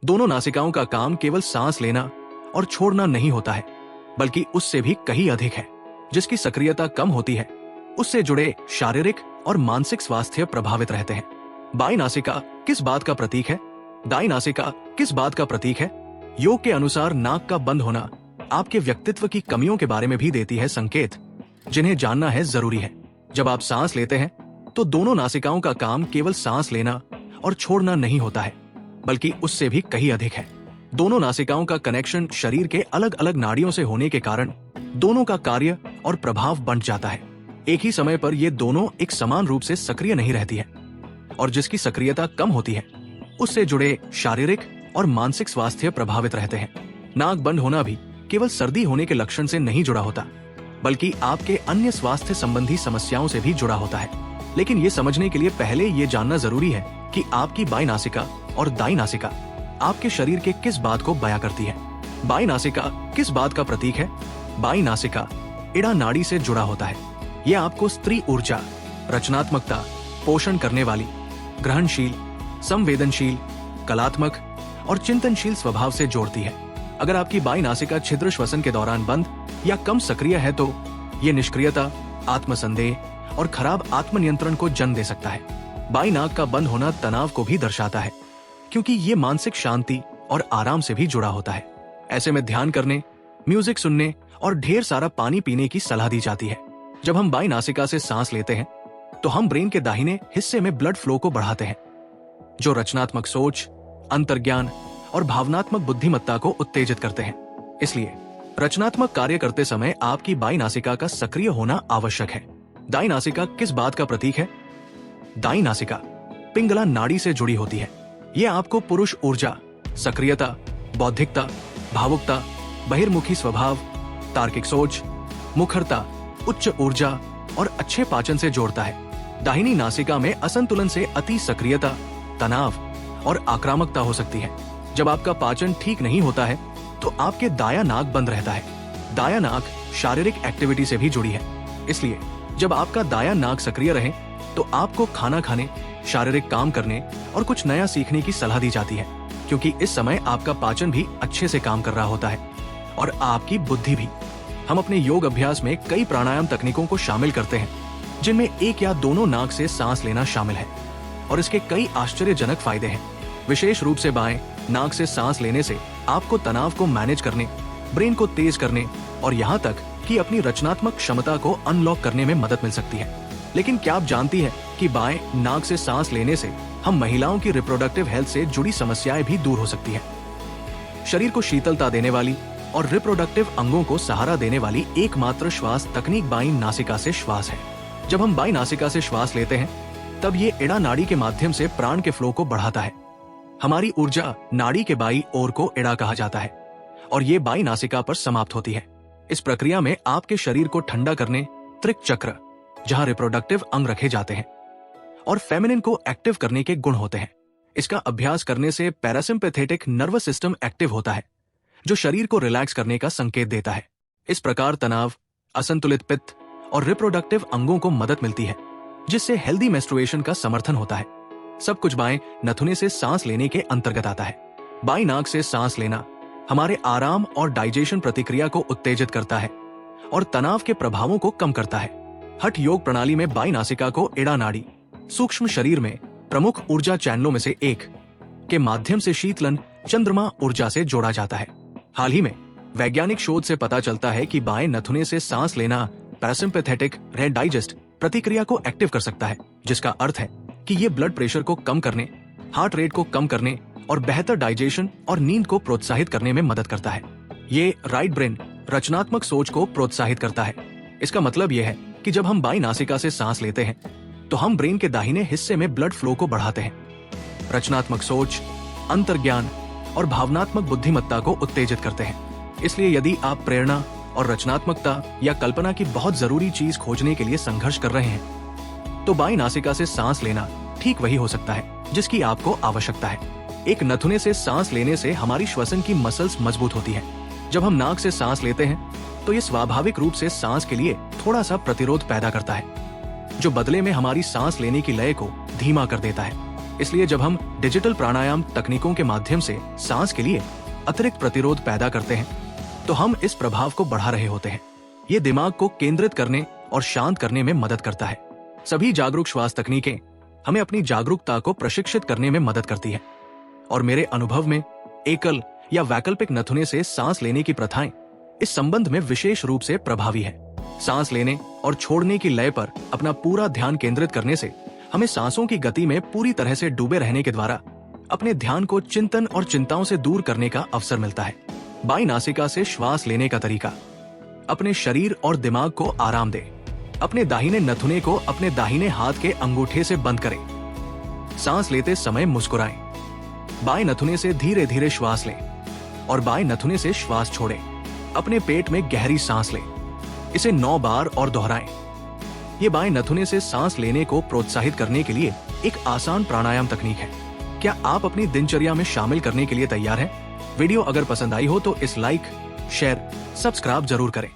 दोनों नासिकाओं का काम केवल सांस लेना और छोड़ना नहीं होता है, बल्कि उससे भी कहीं अधिक है। जिसकी सक्रियता कम होती है, उससे जुड़े शारीरिक और मानसिक स्वास्थ्य प्रभावित रहते हैं। बाईं नासिका किस बात का प्रतीक है? दाईं नासिका किस बात का प्रतीक है? योग के अनुसार नाक का बंद होना आपके व्यक्तित्व की कमियों के बारे में भी देती है संकेत, जिन्हें जानना है जरूरी है। जब आप सांस लेते हैं तो दोनों नासिकाओं का काम केवल सांस लेना और छोड़ना नहीं होता है, बल्कि उससे भी कहीं अधिक है। दोनों नासिकाओं का कनेक्शन शरीर के अलग अलग नाड़ियों से होने के कारण दोनों का कार्य और प्रभाव बंट जाता है। एक ही समय पर ये दोनों एक समान रूप से सक्रिय नहीं रहती है, और जिसकी सक्रियता कम होती है, उससे जुड़े शारीरिक और मानसिक स्वास्थ्य प्रभावित रहते हैं। नाक बंद होना भी केवल सर्दी होने के लक्षण से नहीं जुड़ा होता, बल्कि आपके अन्य स्वास्थ्य संबंधी समस्याओं से भी जुड़ा होता है। लेकिन ये समझने के लिए पहले ये जानना जरूरी है कि आपकी बाईं नासिका और दाईं नासिका आपके शरीर के किस बात को बयां करती है। बाईं नासिका किस बात का प्रतीक है? बाईं नासिका इड़ा नाड़ी से जुड़ा होता है। यह आपको स्त्री ऊर्जा, रचनात्मकता, पोषण करने वाली, ग्रहणशील, संवेदनशील, कलात्मक और चिंतनशील स्वभाव से जोड़ती है। अगर आपकी बाईं नासिका छिद्र श्वसन के दौरान बंद या कम सक्रिय है तो ये निष्क्रियता, आत्मसंदेह और खराब आत्मनियंत्रण को जन्म दे सकता है। बाईं नाक का बंद होना तनाव को भी दर्शाता है, क्योंकि ये मानसिक शांति और आराम से भी जुड़ा होता है। ऐसे में ध्यान करने, म्यूजिक सुनने और ढेर सारा पानी पीने की सलाह दी जाती है। जब हम बाईं नासिका से सांस लेते हैं तो हम ब्रेन के दाहिने हिस्से में ब्लड फ्लो को बढ़ाते हैं, जो रचनात्मक सोच, अंतर्ज्ञान और भावनात्मक बुद्धिमत्ता को उत्तेजित करते हैं। इसलिए रचनात्मक कार्य करते समय आपकी बाईं नासिका का सक्रिय होना आवश्यक है। दाईं नासिका किस बात का प्रतीक है? दाईं नासिका पिंगला नाड़ी से जुड़ी होती है। यह आपको पुरुष ऊर्जा, सक्रियता, बौद्धिकता, भावुकता, बहिर्मुखी स्वभाव, तार्किक सोच, मुखरता, उच्च ऊर्जा और अच्छे पाचन से जोड़ता है। दाहिनी नासिका में असंतुलन से अति सक्रियता, तनाव और आक्रामकता हो सकती है। जब आपका पाचन ठीक नहीं होता है तो आपके दायां नाक बंद रहता है। दायां नाक शारीरिक एक्टिविटी से भी जुड़ी है, इसलिए जब आपका दायां नाक सक्रिय रहे तो आपको खाना खाने, शारीरिक काम करने और कुछ नया सीखने की सलाह दी जाती है, क्योंकि इस समय आपका पाचन भी अच्छे से काम कर रहा होता है और आपकी बुद्धि भी। हम अपने योग अभ्यास में कई प्राणायाम तकनीकों को शामिल करते हैं, जिनमें एक या दोनों नाक से सांस लेना शामिल है, और इसके कई आश्चर्यजनक फायदे हैं। विशेष रूप से बाएं नाक से सांस लेने से आपको तनाव को मैनेज करने, ब्रेन को तेज करने और यहाँ तक कि अपनी रचनात्मक क्षमता को अनलॉक करने में मदद मिल सकती है। लेकिन क्या आप जानती हैं कि बाएं नाक से सांस लेने से हम महिलाओं की रिप्रोडक्टिव हेल्थ से जुड़ी समस्याएं भी दूर हो सकती हैं। शरीर को शीतलता देने वाली और रिप्रोडक्टिव अंगों को सहारा देने वाली एकमात्र श्वास तकनीक बाईं नासिका से श्वास है। जब हम बाईं नासिका से श्वास लेते हैं तब ये इड़ा नाड़ी के माध्यम से प्राण के फ्लो को बढ़ाता है। हमारी ऊर्जा नाड़ी के बाईं ओर को इड़ा कहा जाता है और ये बाईं नासिका पर समाप्त होती है। इस प्रक्रिया में आपके शरीर को ठंडा करने त्रिक चक्र, जहां रिप्रोडक्टिव अंग रखे जाते हैं, और फेमिनिन को एक्टिव करने के गुण होते हैं। इसका अभ्यास करने से पैरासिम्पैथेटिक नर्वस सिस्टम एक्टिव होता है, जो शरीर को रिलैक्स करने का संकेत देता है। इस प्रकार तनाव, असंतुलित पित्त और रिप्रोडक्टिव अंगों को मदद मिलती है, जिससे हेल्दी मेंस्ट्रुएशन का समर्थन होता है। सब कुछ बाएं नथुने से सांस लेने के अंतर्गत आता है। बाईं नाक से सांस लेना हमारे आराम और डाइजेशन प्रतिक्रिया को उत्तेजित करता है और तनाव के प्रभावों को कम करता है। हठ योग प्रणाली में बाईं नासिका को इड़ा नाड़ी, सूक्ष्म शरीर में प्रमुख ऊर्जा चैनलों में से एक के माध्यम से शीतलन चंद्रमा ऊर्जा से जोड़ा जाता है। हाल ही में वैज्ञानिक शोध से पता चलता है कि बाएं नथुने से सांस लेना पैरासिम्पैथेटिक रेड डाइजेस्ट प्रतिक्रिया को एक्टिव कर सकता है, जिसका अर्थ है कि ये ब्लड प्रेशर को कम करने, हार्ट रेट को कम करने और बेहतर डाइजेशन और नींद को प्रोत्साहित करने में मदद करता है। ये राइट ब्रेन रचनात्मक सोच को प्रोत्साहित करता है। इसका मतलब यह है कि जब हम बाईं नासिका से सांस लेते हैं तो हम ब्रेन के दाहिने हिस्से में ब्लड फ्लो को बढ़ाते हैं, रचनात्मक सोच, अंतर्ज्ञान और भावनात्मक बुद्धिमत्ता को उत्तेजित करते हैं। इसलिए यदि आप प्रेरणा और रचनात्मकता या कल्पना की बहुत जरूरी चीज खोजने के लिए संघर्ष कर रहे हैं तो बाईं नासिका से सांस लेना ठीक वही हो सकता है जिसकी आपको आवश्यकता है। एक नथुने से सांस लेने से हमारी श्वसन की मसल्स मजबूत होती है। जब हम नाक से सांस लेते हैं तो ये स्वाभाविक रूप से सांस के लिए थोड़ा सा प्रतिरोध पैदा करता है, जो बदले में हमारी सांस लेने की लय को धीमा कर देता है। इसलिए जब हम डिजिटल प्राणायाम तकनीकों के माध्यम से सांस के लिए अतिरिक्त प्रतिरोध पैदा करते हैं, तो हम इस प्रभाव को बढ़ा रहे होते हैं। ये दिमाग को केंद्रित करने और शांत करने में मदद करता है। सभी जागरूक श्वास तकनीकें हमें अपनी जागरूकता को प्रशिक्षित करने में मदद करती है, और मेरे अनुभव में एकल या वैकल्पिक नथुने से सांस लेने की प्रथाएं इस संबंध में विशेष रूप से प्रभावी है। सांस लेने और छोड़ने की लय पर अपना पूरा ध्यान केंद्रित करने से हमें सांसों की गति में पूरी तरह से डूबे रहने के द्वारा अपने ध्यान को चिंतन और चिंताओं से दूर करने का अवसर मिलता है। बाईं नासिका से श्वास लेने का तरीका। अपने शरीर और दिमाग को आराम दें। अपने दाहिने नथुने को अपने दाहिने हाथ के अंगूठे से बंद करें। सांस लेते समय मुस्कुराएं। बाएं नथुने से धीरे धीरे श्वास लें और बाएं नथुने से श्वास छोड़ें। अपने पेट में गहरी सांस लें। इसे 9 बार और दोहराएं। ये बाएं नथुने से सांस लेने को प्रोत्साहित करने के लिए एक आसान प्राणायाम तकनीक है। क्या आप अपनी दिनचर्या में शामिल करने के लिए तैयार हैं? वीडियो अगर पसंद आई हो तो इस लाइक, शेयर, सब्सक्राइब जरूर करें।